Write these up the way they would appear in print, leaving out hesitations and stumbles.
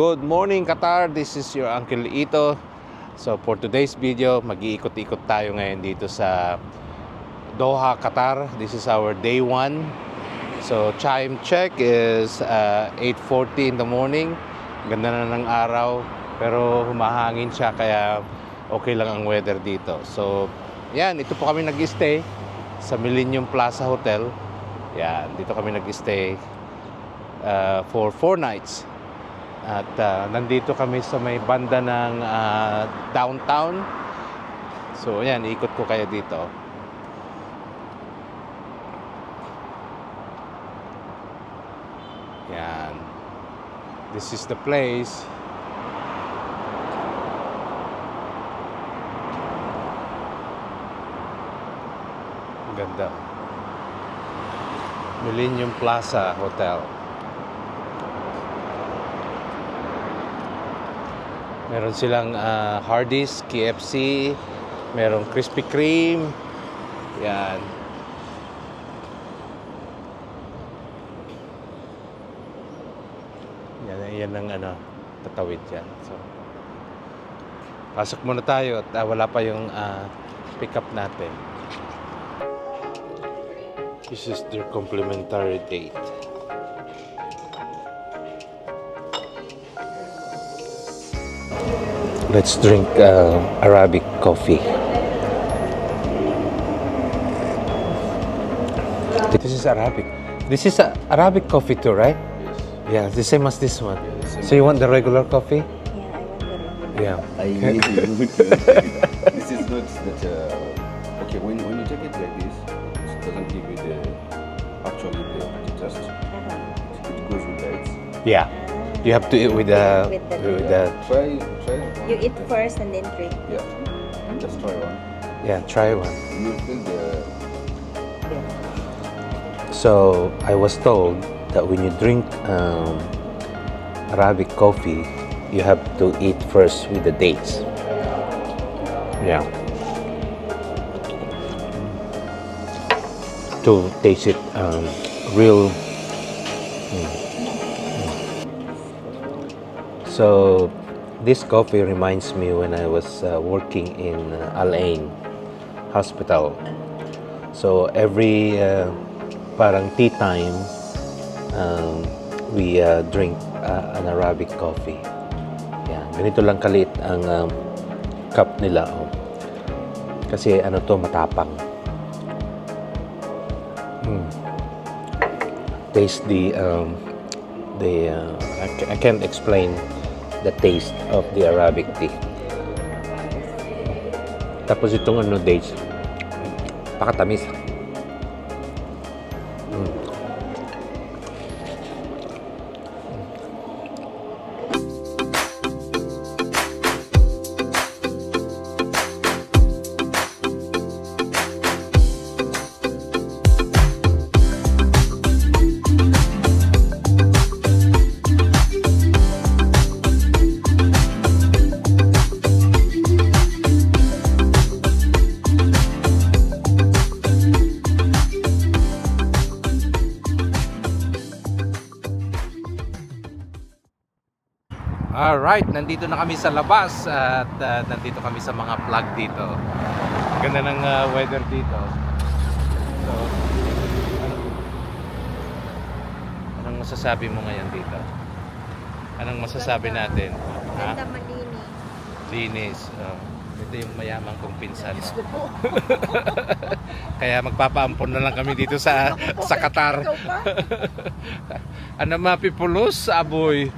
Good morning Qatar, this is your Uncle Ito. So for today's video, mag-iikot-ikot tayo ngayon dito sa Doha, Qatar. This is our day 1. So time check is 8:40 in the morning. Ganda na ng araw, pero humahangin siya kaya okay lang ang weather dito. So yan, ito po kami nag-stay sa Millennium Plaza Hotel. Yan, dito kami nag-stay for 4 nights. At nandito kami sa may banda ng downtown. So ayan, ikot ko kayo dito. Yan. This is the place. Ganda. Millennium Plaza Hotel. Meron silang Hardee's, KFC, merong Krispy Kreme. Yan. Yan ang tatawid yan. So, pasok muna tayo at wala pa yung pick up natin. This is their complimentary date. Let's drink Arabic coffee. This is Arabic. This is Arabic coffee too, right? Yes. Yeah, the same as this one. Yeah, so you want the regular coffee? Yeah, I want the regular. Yeah. I need to. This is not that. Okay, when you take it like this, it doesn't give you the actually the taste. It goes with that. Yeah. You have to eat with the. Try. You eat first and then drink. Yeah. Just try one. Yeah, try one. You feel the. So I was told that when you drink Arabic coffee, you have to eat first with the dates. Yeah. To taste it real. So this coffee reminds me when I was working in Al Ain Hospital. So every parang tea time, we drink an Arabic coffee. Yan, ganito lang kaliit ang cup nila. Oh. Kasi to, matapang. Taste I can't explain the taste of the Arabic tea. Tapos itong dates, pakatamis. Alright, nandito na kami sa labas at nandito kami sa mga plug dito. Ganda ng weather dito. So, anong masasabi mo ngayon dito? Anong masasabi natin? Ganda, malinis. Linis. Ito yung mayamang kong pinsan. Kaya magpapaampon na lang kami dito sa Qatar. Ano mapipulos, aboy?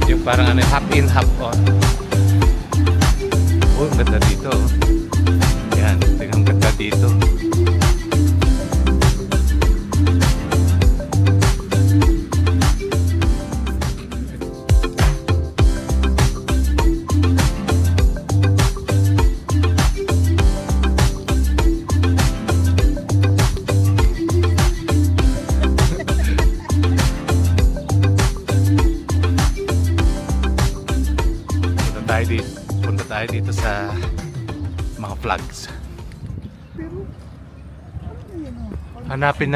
Yung parang half in, half on. Oh, ganda dito. Yan, tingnan, ganda dito. Punta tayo dito sa mga flags. Hanapin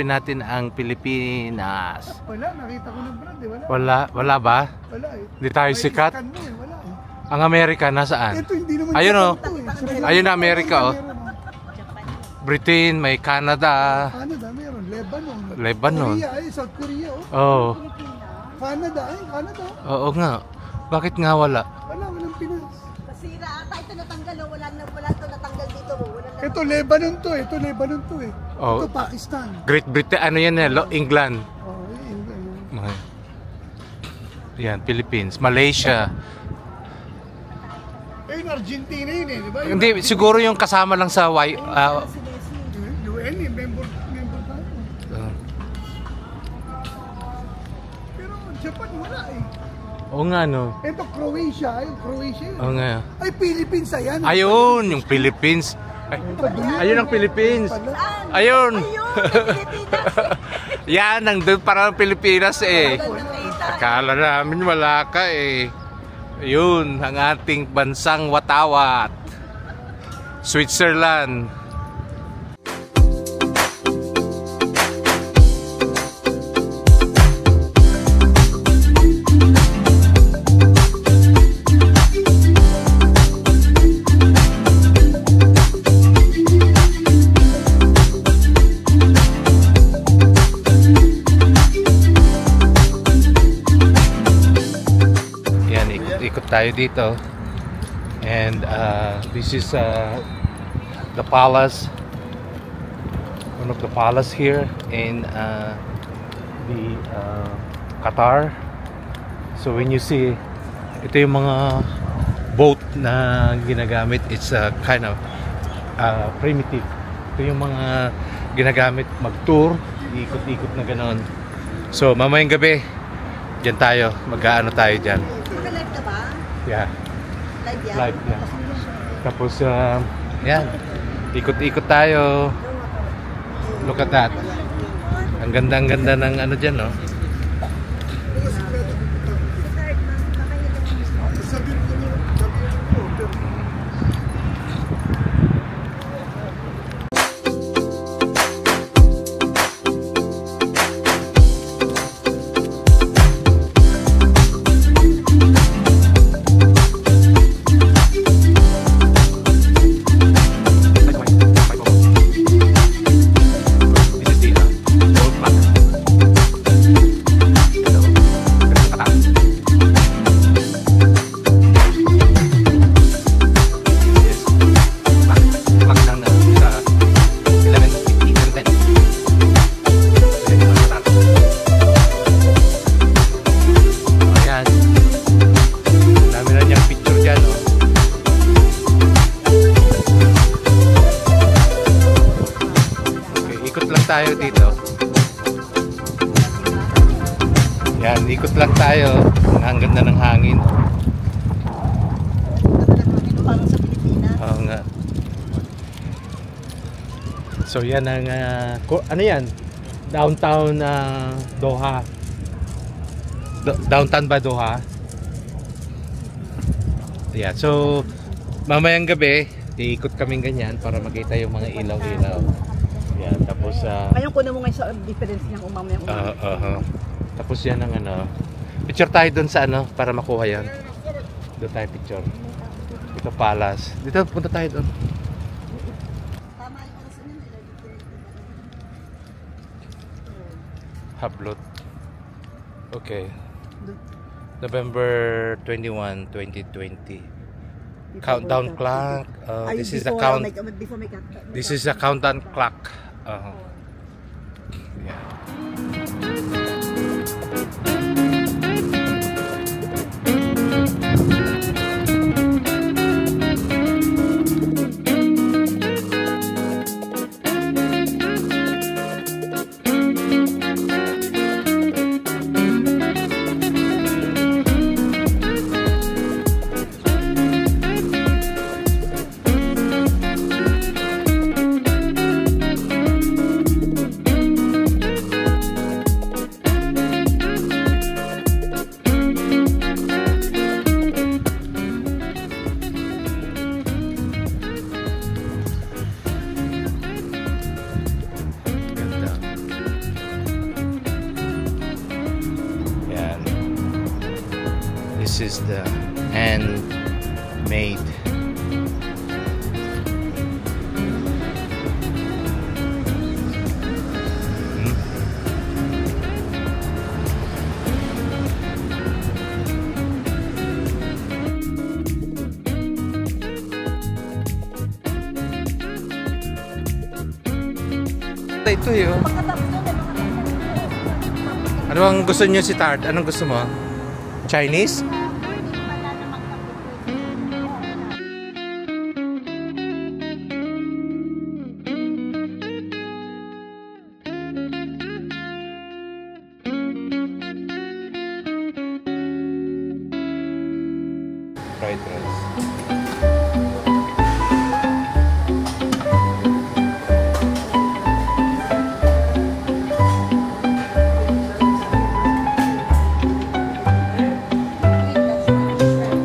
natin ang Pilipinas. Wala, nakita ko ng brand eh. Wala ba? Wala eh. Hindi tayo May sikat. scan mo eh, wala eh. Ang Amerika nasaan? Ito hindi naman Ayun, Japan oh. to eh. Ayun na Amerika, oh. Meron, Britain, may Canada. Canada meron, Lebanon. Lebanon. Korea ay South Korea oh. Oh. Canada ay Canada. Oo nga. Bakit nga wala? Walang Pinas. Masira ata ito natanggal. Oh. Wala ito natanggal dito. Oh. Wala na. Ito Lebanon to eh. Oh. Ito Pakistan. Great Britain, ano yan eh? England. Oh, yun. Okay. Yan, Philippines, Malaysia. Eh, Argentina yun eh, di ba? Hindi, siguro yung kasama lang sa UN eh, member tayo. Pero Japan wala eh. Oo nga, no? Ito Croatia yun. Oo nga. Ay, Philippines ayan. Ayun, yung Philippines. Ayun ang Philippines. Ayun. Yan, nandun parang Pilipinas eh. Akala namin wala ka eh. Ayun, ang ating bansang watawat. Switzerland. Ikot tayo dito, and this is the palace, one of the palace here in the Qatar. So when you see, ito yung mga boat na ginagamit. It's kind of primitive. Ito yung mga ginagamit mag-tour, ikot-ikot na ganon. So mamayang gabi dyan tayo, mag-aano tayo dyan. Naka-live na ba? Yeah, Live yan? live yan. Tapos yan, ikot-ikot tayo. Look at that. Ang ganda ng ano dyan, no? Tayo dito. Yan, ikot lang tayo. Ang ganda ng hangin. Parang sa Pilipinas. Oo nga. So yan ang ano yan? Downtown Doha. Downtown ba Doha? Yeah, so mamayang gabi, iikot kaming ganyan para makita yung mga ilaw-ilaw. Yan, tapos Ngayon ko na mo ngayon sa difference niyang umamayang tapos yan ang ano. Picture tayo doon sa ano para makuha yan. Doon tayo picture. Ito palace. Dito punta tayo doon. Hablot. Okay. November 21, 2020. Countdown clock. This is the count. This is the countdown clock. Yeah. made. Ito yun. Pagkatapos doon, may mga Ano ang gusto niyo si Tart? Anong gusto mo? Chinese? wala namang kapit. Fried rice.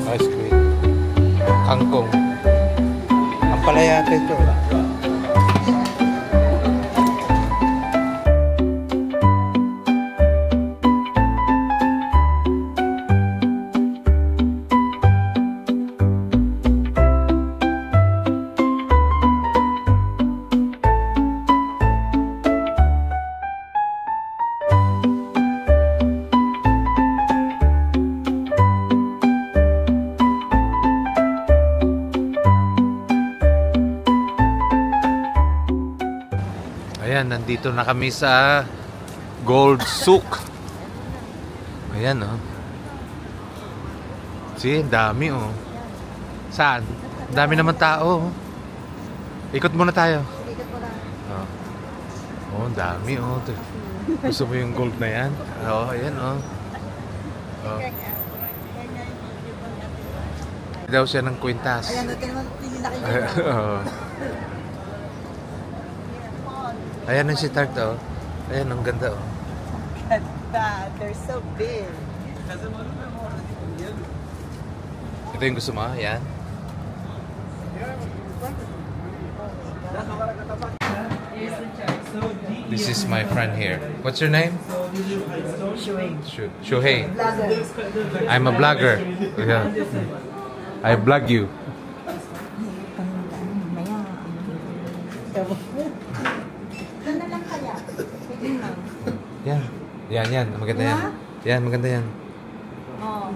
Ice cream. Kangkong. Ang palaya ito. Ayan, nandito na kami sa Gold Souk. Ayan, oh. See, dami, oh. Saan? Dami naman tao, oh. Ikot muna tayo. Oh, oh, dami, oh. Gusto mo yung gold na yan? Oo, oh, ayan, oh. Oh. Daw siya ng kwintas. Ayan, natin naman pinakikita. Oo. Ayan ang si Tart, oh. Ayan, ang ganda, oh. Ganda. They're so big. Ito yung gusto mo, ayan. This is my friend here. What's your name? Shuhei. I'm a blogger. Yeah. I blog you. Doon na lang kaya. Pwede na. Yan. Yan. Maganda yan. Yan, maganda yan. Oh.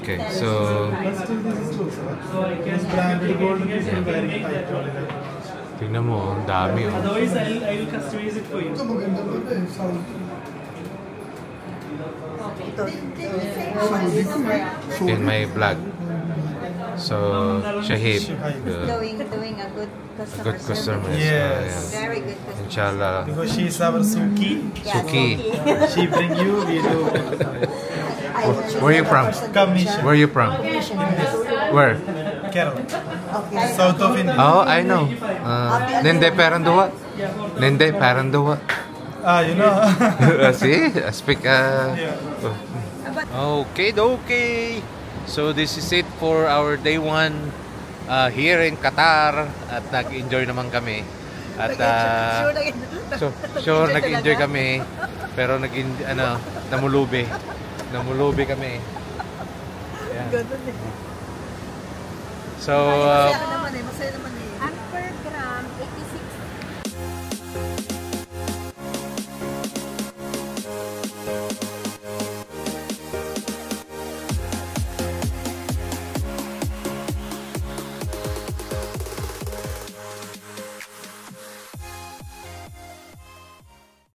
Okay, so... Tingnan mo, ang dami, oh. Otherwise, I'll customize it for you. Ito maganda ba ito eh? Sound. In my vlog. So, Shahib. Doing a good customer Good customer. Yes. Very good customer. Inshallah. Because she is our Suki. Suki. She bring you, we do. Where are you from? Commission. Where are you from? Where? Kerala. South of India. Oh, I know. Nende Paranduwa. Nende Paranduwa. Ah, you know. See? I speak... Okay. So this is it for our day 1 here in Qatar. At nag-enjoy naman kami. At sure nag-enjoy kami. Pero namulubi. Namulubi kami. Ayan. So Masaya naman eh. Masaya naman